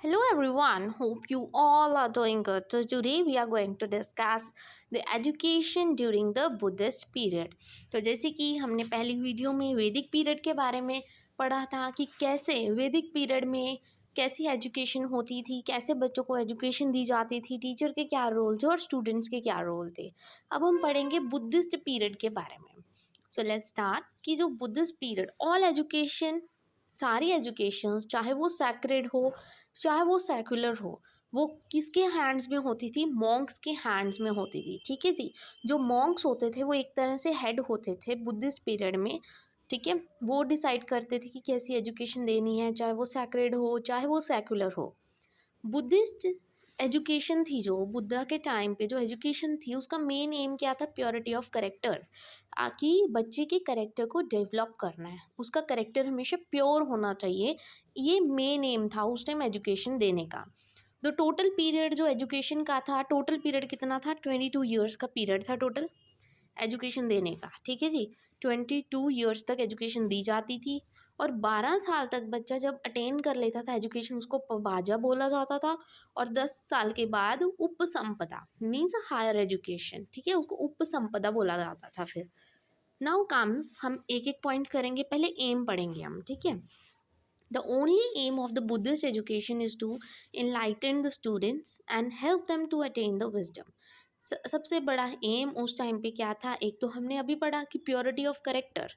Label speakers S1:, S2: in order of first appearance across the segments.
S1: Hello everyone, hope you all are doing good. So today we are going to discuss the education during the Buddhist period. तो जैसे कि हमने पहली video में वैदिक period के बारे में पढ़ा था कि कैसे वैदिक पीरियड में कैसी एजुकेशन होती थी, कैसे बच्चों को एजुकेशन दी जाती थी, टीचर के क्या रोल थे और स्टूडेंट्स के क्या रोल थे। अब हम पढ़ेंगे बुद्धिस्ट पीरियड के बारे में। सो लेट्स स्टार्ट कि जो बुद्धिस्ट पीरियड ऑल एजुकेशन, सारी एजुकेशन चाहे वो सैक्रेड हो चाहे वो सेक्युलर हो, वो किसके हैंड्स में होती थी? मॉन्क्स के हैंड्स में होती थी। ठीक है जी। जो मॉन्क्स होते थे वो एक तरह से हेड होते थे बुद्धिस्ट पीरियड में। ठीक है, वो डिसाइड करते थे कि कैसी एजुकेशन देनी है, चाहे वो सैक्रेड हो चाहे वो सेक्युलर हो। बुद्धिस्ट एजुकेशन थी, जो बुद्धा के टाइम पे जो एजुकेशन थी उसका मेन एम क्या था? प्योरिटी ऑफ करेक्टर, कि बच्चे के करेक्टर को डेवलप करना है, उसका करेक्टर हमेशा प्योर होना चाहिए। ये मेन एम था उस टाइम एजुकेशन देने का। द टोटल पीरियड जो एजुकेशन का था, टोटल पीरियड कितना था? 22 ईयर्स का पीरियड था टोटल एजुकेशन देने का। ठीक है जी, 22 ईयर्स तक एजुकेशन दी जाती थी और 12 साल तक बच्चा जब अटेन कर लेता था एजुकेशन, उसको पबाजा बोला जाता था। और 10 साल के बाद उपसंपदा मीन्स हायर एजुकेशन। ठीक है, उसको उपसंपदा बोला जाता था। फिर नाउ कम्स, हम एक एक पॉइंट करेंगे, पहले एम पढ़ेंगे हम। ठीक है, the only aim of the Buddhist education is to enlighten the students and help them to attain the wisdom. सबसे बड़ा एम उस टाइम पे क्या था? एक तो हमने अभी पढ़ा कि प्योरिटी ऑफ करेक्टर।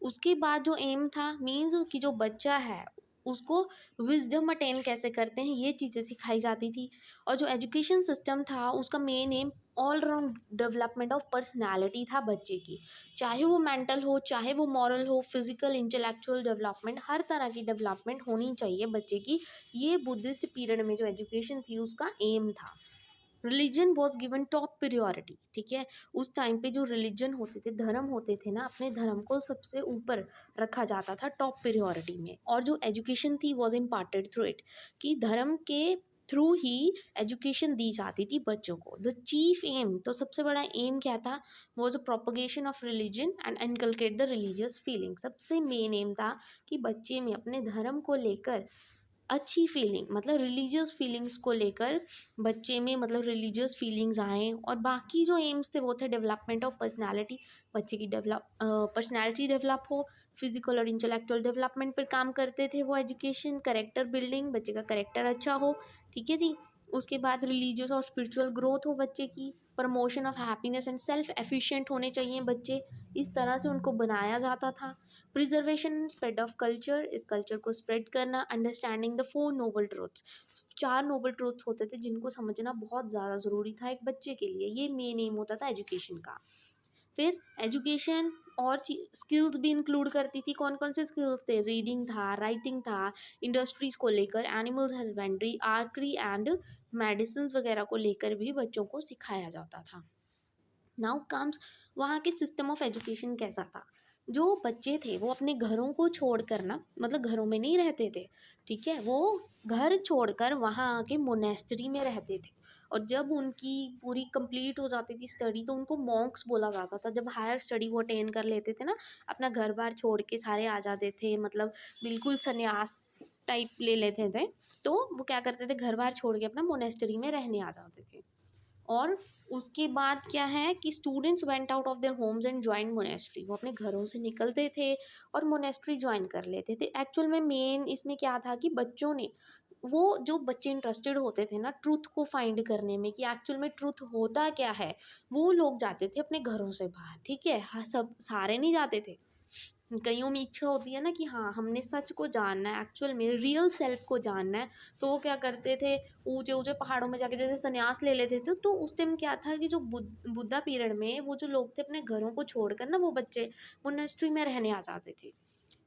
S1: उसके बाद जो एम था मीन्स कि जो बच्चा है उसको विजडम अटेन कैसे करते हैं, ये चीज़ें सिखाई जाती थी। और जो एजुकेशन सिस्टम था उसका main am all round development of personality था बच्चे की, चाहे वो मेंटल हो चाहे वो मॉरल हो, फिजिकल इंटेलेक्चुअल डेवलपमेंट, हर तरह की डेवलपमेंट होनी चाहिए बच्चे की। ये बुद्धिस्ट पीरियड में जो एजुकेशन थी उसका एम था। Religion was given top priority. ठीक है, उस टाइम पे जो रिलीजन होते थे, धर्म होते थे ना, अपने धर्म को सबसे ऊपर रखा जाता था टॉप प्रियोरिटी में। और जो एजुकेशन थी वॉज इम्पार्टेड थ्रू इट, कि धर्म के थ्रू ही एजुकेशन दी जाती थी बच्चों को। द चीफ एम, तो सबसे बड़ा एम क्या था? Was a propagation of religion and inculcate the religious feeling. सबसे मेन एम था कि बच्चे में अपने धर्म को लेकर अच्छी फीलिंग, मतलब रिलीजियस फीलिंग्स को लेकर बच्चे में, मतलब रिलीजियस फीलिंग्स आएँ। और बाकी जो एम्स थे वो थे डेवलपमेंट ऑफ पर्सनालिटी, बच्चे की पर्सनालिटी डेवलप हो, फिजिकल और इंटेलेक्चुअल डेवलपमेंट पर काम करते थे वो एजुकेशन। करेक्टर बिल्डिंग, बच्चे का करेक्टर अच्छा हो। ठीक है जी। उसके बाद रिलीजियस और स्पिरिचुअल ग्रोथ हो बच्चे की। Promotion of happiness and self efficient होने चाहिए बच्चे, इस तरह से उनको बनाया जाता था। Preservation and spread of culture, इस कल्चर को स्प्रेड करना। Understanding the 4 noble truths, 4 noble truths होते थे जिनको समझना बहुत ज़्यादा ज़रूरी था एक बच्चे के लिए। ये मेन एम होता था एजुकेशन का। फिर एजुकेशन और स्किल्स भी इंक्लूड करती थी। कौन कौन से स्किल्स थे? रीडिंग था, राइटिंग था, इंडस्ट्रीज़ को लेकर, animals husbandry, artery and medicine वगैरह को लेकर भी बच्चों को सिखाया जाता था। नाउ कम्स, वहाँ के सिस्टम ऑफ एजुकेशन कैसा था? जो बच्चे थे वो अपने घरों को छोड़कर ना, मतलब घरों में नहीं रहते थे। ठीक है, वो घर छोड़कर वहाँ आके मोनेस्ट्री में रहते थे। और जब उनकी पूरी कंप्लीट हो जाती थी स्टडी तो उनको मॉन्क्स बोला जाता था। जब हायर स्टडी वो अटेन कर लेते थे ना, अपना घर बार छोड़ के सारे आ जाते थे, मतलब बिल्कुल संन्यास टाइप ले लेते थे। तो वो क्या करते थे, घर बार छोड़ के अपना मोनेस्ट्री में रहने आ जाते थे। और उसके बाद क्या है कि students went out of their homes and join monastery, वो अपने घरों से निकलते थे और मोनेस्ट्री ज्वाइन कर लेते थे। एक्चुअल में मेन इसमें क्या था कि बच्चों ने, वो जो बच्चे इंटरेस्टेड होते थे ना ट्रुथ को फाइंड करने में कि एक्चुअल में ट्रुथ होता क्या है, वो लोग जाते थे अपने घरों से बाहर। ठीक है, हाँ, सब सारे नहीं जाते थे। कईयों में इच्छा होती है ना कि हाँ हमने सच को जानना है, एक्चुअल में रियल सेल्फ को जानना है, तो वो क्या करते थे, ऊंचे ऊंचे पहाड़ों में जाके जैसे संन्यास ले लेते थे। तो उस टाइम क्या था कि जो बुद्धा पीरियड में वो जो लोग थे अपने घरों को छोड़कर ना, वो बच्चे मोनेस्ट्री में रहने आ जाते थे।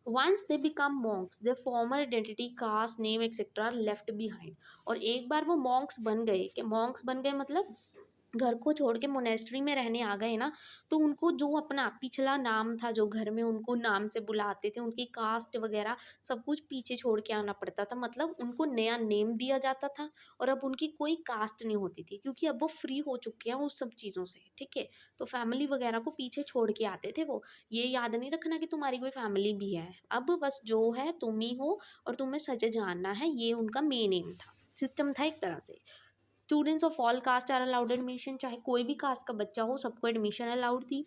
S1: Once they become monks their former identity, caste, name etcetera left behind. और एक बार वो मॉन्क्स बन गए, कि मॉन्क्स बन गए मतलब घर को छोड़ के मोनेस्ट्री में रहने आ गए ना, तो उनको जो अपना पिछला नाम था, जो घर में उनको नाम से बुलाते थे, उनकी कास्ट वगैरह सब कुछ पीछे छोड़ के आना पड़ता था। मतलब उनको नया नेम दिया जाता था और अब उनकी कोई कास्ट नहीं होती थी, क्योंकि अब वो फ्री हो चुके हैं उस सब चीज़ों से। ठीक है, तो फैमिली वगैरह को पीछे छोड़ के आते थे वो। ये याद नहीं रखना कि तुम्हारी कोई फैमिली भी है, अब बस जो है तुम ही हो और तुम्हें सच जानना है, ये उनका मेन एम था। सिस्टम था एक तरह से। Students of all caste are allowed admission, चाहे कोई भी कास्ट का बच्चा हो सबको एडमिशन अलाउड थी।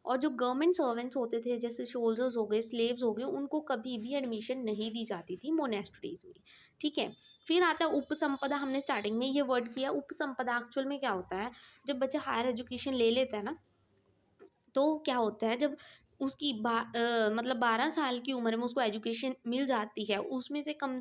S1: और जो गवर्नमेंट सर्वेंट्स होते थे जैसे सोल्जर्स हो गए, स्लेव्स हो गए, उनको कभी भी एडमिशन नहीं दी जाती थी मोनेस्ट्रीज में, ठीक है। फिर आता है उपसंपदा, हमने स्टार्टिंग में ये वर्ड किया। उपसंपदा एक्चुअल में क्या होता है, जब बच्चा हायर एजुकेशन ले लेता है ना, तो क्या होता है, जब उसकी मतलब 12 साल की उम्र में उसको एजुकेशन मिल जाती है, उसमें से कम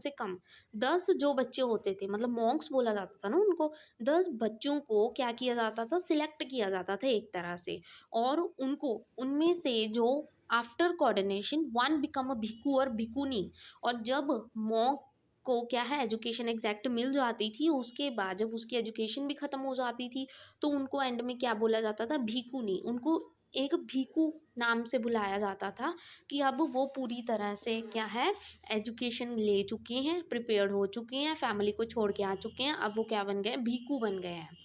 S1: 10 जो बच्चे होते थे, मतलब मॉन्क्स बोला जाता था ना उनको, 10 बच्चों को क्या किया जाता था, सिलेक्ट किया जाता था एक तरह से। और उनको उनमें से जो after coordination one become a भिक्खू और भिक्खुनी। और जब मॉन्क को क्या है एजुकेशन एग्जैक्ट मिल जाती थी, उसके बाद जब उसकी एजुकेशन भी ख़त्म हो जाती थी, तो उनको एंड में क्या बोला जाता था, भिक्खुनी। उनको एक भिक्खू नाम से बुलाया जाता था कि अब वो पूरी तरह से क्या है एजुकेशन ले चुके हैं, प्रिपेयर्ड हो चुके हैं, फैमिली को छोड़ के आ चुके हैं, अब वो क्या बन गए, भिक्खू बन गए हैं,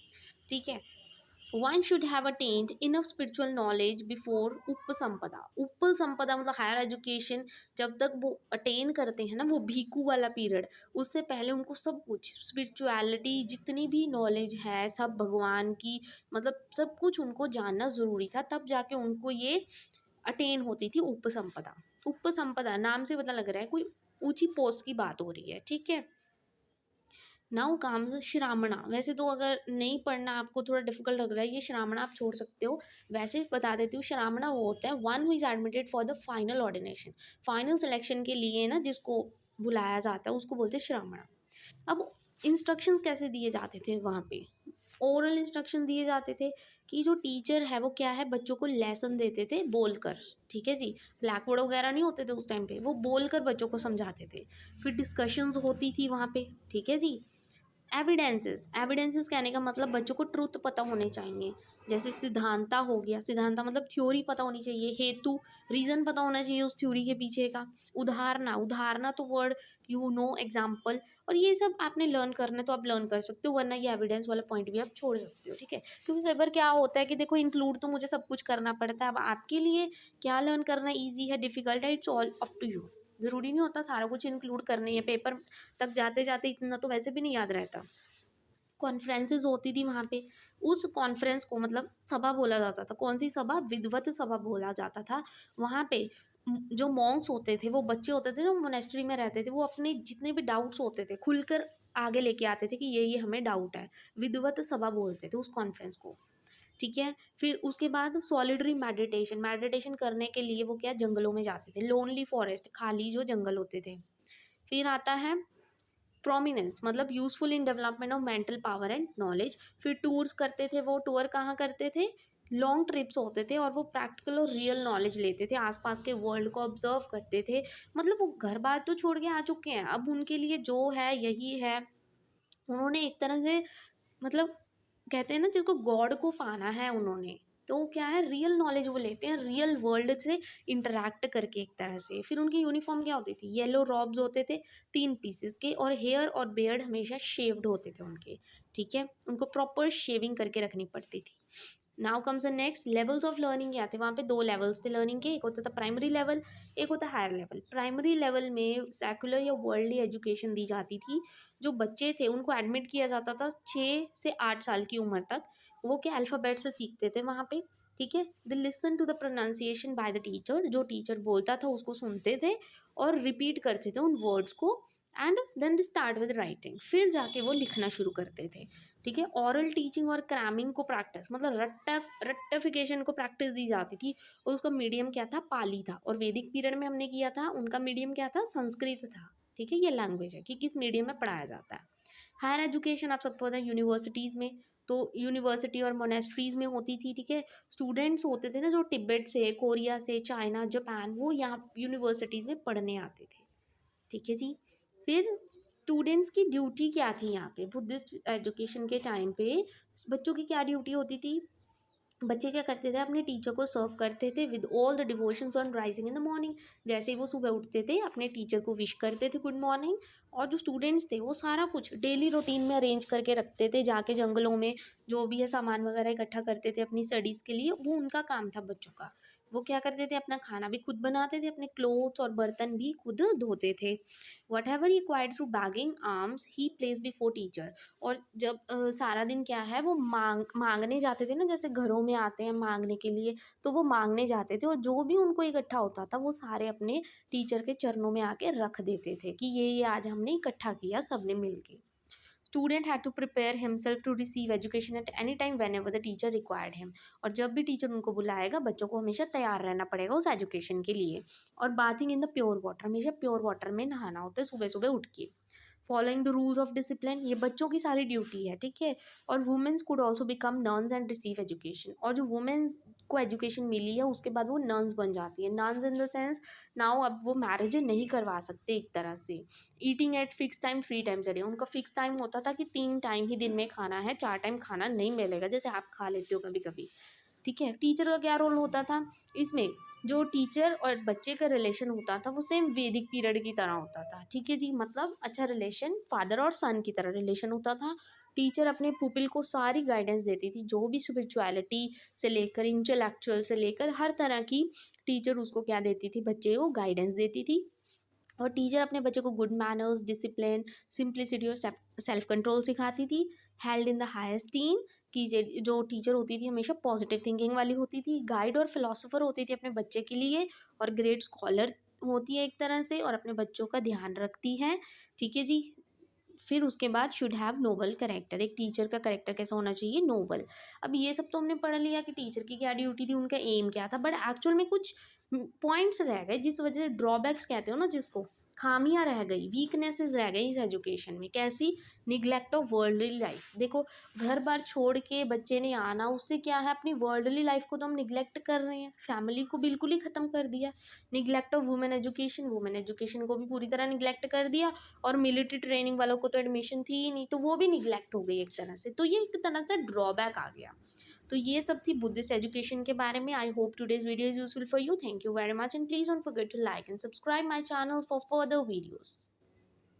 S1: ठीक है। One should have attend enough spiritual knowledge before upasampada. Upasampada मतलब हायर एजुकेशन जब तक वो अटेन करते हैं ना, वो भिक्खू वाला पीरियड, उससे पहले उनको सब कुछ स्पिरिचुअलिटी जितनी भी नॉलेज है सब भगवान की, मतलब सब कुछ उनको जानना ज़रूरी था, तब जाके उनको ये अटेन होती थी उपसंपदा। उपसंपदा नाम से पता लग रहा है कोई ऊंची पोस्ट की बात हो रही है, ठीक है। Now comes shramana. वैसे तो अगर नहीं पढ़ना आपको थोड़ा डिफिकल्ट लग रहा है, ये श्रामणा आप छोड़ सकते हो, वैसे बता देती हूँ। श्रामणा वो होता है one who is admitted for the final ordination, final selection के लिए ना जिसको बुलाया जाता है उसको बोलते हैं श्रामणा। अब इंस्ट्रक्शंस कैसे दिए जाते थे वहाँ पे, ओरल इंस्ट्रक्शन दिए जाते थे कि जो टीचर है वो क्या है बच्चों को लेसन देते थे बोलकर, ठीक है जी। ब्लैक बोर्ड वगैरह नहीं होते थे उस टाइम पे, वो बोलकर बच्चों को समझाते थे। फिर डिस्कशंस होती थी वहाँ पे, ठीक है जी। एविडेंसेस कहने का मतलब बच्चों को ट्रुथ पता होने चाहिए, जैसे सिद्धांता हो गया, सिद्धांता मतलब थ्योरी पता होनी चाहिए, हेतु रीज़न पता होना चाहिए उस थ्योरी के पीछे का, उदाहरणा, उदाहरणा तो वर्ड यू नो एग्जाम्पल, और ये सब आपने लर्न करना है तो आप लर्न कर सकते हो, वरना ये एविडेंस वाला पॉइंट भी आप छोड़ सकते हो, ठीक है। क्योंकि कई बार क्या होता है कि देखो इंक्लूड तो मुझे सब कुछ करना पड़ता है, अब आपके लिए क्या लर्न करना ईजी है डिफिकल्ट है, it's all up to you. ज़रूरी नहीं होता सारा कुछ इंक्लूड करना ही है, पेपर तक जाते जाते इतना तो वैसे भी नहीं याद रहता। कॉन्फ्रेंसेस होती थी वहाँ पे, उस कॉन्फ्रेंस को मतलब सभा बोला जाता था। कौन सी सभा, विद्वत सभा बोला जाता था। वहाँ पे जो मॉन्क्स होते थे, वो बच्चे होते थे ना मोनेस्ट्री में रहते थे, वो अपने जितने भी डाउट्स होते थे खुलकर आगे लेके आते थे कि ये हमें डाउट है, विद्वत सभा बोलते थे उस कॉन्फ्रेंस को, ठीक है। फिर उसके बाद सॉलिडरी मेडिटेशन, मेडिटेशन करने के लिए वो क्या जंगलों में जाते थे, लोनली फॉरेस्ट, खाली जो जंगल होते थे। फिर आता है प्रोमिनेंस, मतलब useful in development of mental power and knowledge. फिर टूर्स करते थे, वो टूर कहाँ करते थे, लॉन्ग ट्रिप्स होते थे, और वो प्रैक्टिकल और रियल नॉलेज लेते थे, आसपास के वर्ल्ड को ऑब्जर्व करते थे। मतलब वो घर बार तो छोड़ के आ चुके हैं, अब उनके लिए जो है यही है। उन्होंने एक तरह से मतलब कहते हैं ना जिसको गॉड को पाना है उन्होंने, तो क्या है रियल नॉलेज वो लेते हैं रियल वर्ल्ड से इंटरेक्ट करके एक तरह से। फिर उनकी यूनिफॉर्म क्या होती थी, येलो रॉब्स होते थे 3 पीसेस के, और हेयर और बियर्ड हमेशा शेव्ड होते थे उनके, ठीक है। उनको प्रॉपर शेविंग करके रखनी पड़ती थी। Now comes the next levels of learning क्या थे, वहाँ पे 2 लेवल्स थे लर्निंग के, एक होता था प्राइमरी लेवल, एक होता हायर लेवल। प्राइमरी लेवल में सेकुलर या वर्ल्डली एजुकेशन दी जाती थी। जो बच्चे थे उनको एडमिट किया जाता था 6 से 8 साल की उम्र तक, वो क्या अल्फ़ाबेट से सीखते थे वहाँ पे, ठीक है। The listen to the pronunciation by the teacher, जो टीचर बोलता था उसको सुनते थे और रिपीट करते थे उन वर्ड्स को, and then they start with writing, फिर जाके वो लिखना शुरू करते थे, ठीक है। ऑरल टीचिंग और क्रैमिंग को प्रैक्टिस, मतलब रट्टाफिकेशन को प्रैक्टिस दी जाती थी, और उसका मीडियम क्या था, पाली था। और वैदिक पीरियड में हमने किया था, उनका मीडियम क्या था, संस्कृत था, ठीक है। ये लैंग्वेज है कि किस मीडियम में पढ़ाया जाता है। हायर एजुकेशन आप सबको पता है यूनिवर्सिटीज़ में, तो यूनिवर्सिटी और मोनेस्ट्रीज़ में होती थी, ठीक है। स्टूडेंट्स होते थे ना जो तिब्बत से, कोरिया से, चाइना, जापान, वो यहाँ यूनिवर्सिटीज़ में पढ़ने आते थे, ठीक है जी। फिर स्टूडेंट्स की ड्यूटी क्या थी यहाँ पे, बुद्धिस्ट एजुकेशन के टाइम पे बच्चों की क्या ड्यूटी होती थी, बच्चे क्या करते थे, अपने टीचर को सर्व करते थे with all the devotions on rising in the morning. जैसे ही वो सुबह उठते थे अपने टीचर को विश करते थे गुड मॉर्निंग, और जो स्टूडेंट्स थे वो सारा कुछ डेली रूटीन में अरेंज करके रखते थे, जाके जंगलों में जो भी है सामान वगैरह इकट्ठा करते थे अपनी स्टडीज़ के लिए, वो उनका काम था बच्चों का। वो क्या करते थे, अपना खाना भी खुद बनाते थे, अपने क्लोथ्स और बर्तन भी खुद धोते थे। What ever he acquired through bagging arms he place before teacher. और जब सारा दिन क्या है, वो मांगने जाते थे ना, जैसे घरों में आते हैं मांगने के लिए, तो वो मांगने जाते थे और जो भी उनको इकट्ठा होता था वो सारे अपने टीचर के चरणों में आके रख देते थे कि ये आज हमने इकट्ठा किया सबने मिल के। Student had to prepare himself to receive education at any time whenever the teacher required him. और जब भी टीचर उनको बुलाएगा, बच्चों को हमेशा तैयार रहना पड़ेगा उस एजुकेशन के लिए। और bathing in the pure water, हमेशा प्योर वाटर में नहाना होता है सुबह सुबह उठ के। Following the rules of discipline, ये बच्चों की सारी ड्यूटी है, ठीक है। और womens could also become nuns and receive education. और जो वुमेन्स को एजुकेशन मिली है उसके बाद वो नर्न्स बन जाती है। नर्न्स इन द सेंस नाउ अब वो मैरिज नहीं करवा सकते एक तरह से। Eating at fix time 3 times a day, उनका फिक्स टाइम होता था कि 3 टाइम ही दिन में खाना है, 4 टाइम खाना नहीं मिलेगा जैसे आप खा लेते हो कभी कभी, ठीक है। टीचर का क्या रोल होता था इसमें, जो टीचर और बच्चे का रिलेशन होता था वो सेम वैदिक पीरियड की तरह होता था, ठीक है जी। मतलब अच्छा रिलेशन, फादर और सन की तरह रिलेशन होता था। टीचर अपने पुपिल को सारी गाइडेंस देती थी, जो भी स्पिरिचुअलिटी से लेकर इंटेलेक्चुअल से लेकर हर तरह की टीचर उसको क्या देती थी, बच्चे को गाइडेंस देती थी। और टीचर अपने बच्चे को गुड मैनर्स, डिसिप्लिन, सिंप्लिसिटी और सेल्फ कंट्रोल सिखाती थी। Held in the highest team, कि जो टीचर होती थी हमेशा पॉजिटिव थिंकिंग वाली होती थी। गाइड और फिलोसोफर होती थी अपने बच्चे के लिए। और ग्रेट स्कॉलर होती है एक तरह से, और अपने बच्चों का ध्यान रखती है, ठीक है जी। फिर उसके बाद शुड हैव नोबल करेक्टर, एक टीचर का करेक्टर कैसा होना चाहिए, नोबल। अब ये सब तो हमने पढ़ लिया कि टीचर की क्या ड्यूटी थी, उनका एम क्या था, बट एक्चुअल में कुछ पॉइंट्स रह गए जिस वजह से, ड्रॉबैक्स कहते हो ना जिसको, खामियां रह गई, वीकनेसेस रह गई इस एजुकेशन में। कैसी, निग्लेक्ट ऑफ वर्ल्डली लाइफ। देखो, घर बार छोड़ के बच्चे ने आना, उससे क्या है, अपनी वर्ल्डली लाइफ को तो हम निग्लेक्ट कर रहे हैं, फैमिली को बिल्कुल ही ख़त्म कर दिया। Neglect of women education, women education को भी पूरी तरह निग्लेक्ट कर दिया। और मिलिट्री ट्रेनिंग वालों को तो एडमिशन थी ही नहीं, तो वो भी निग्लेक्ट हो गई एक तरह से, तो ये एक तरह से ड्रॉबैक आ गया। तो ये सब थी बुद्धिस्ट एजुकेशन के बारे में। I hope today's video is useful for you. Thank you very much and please don't forget to like and subscribe my channel for further videos.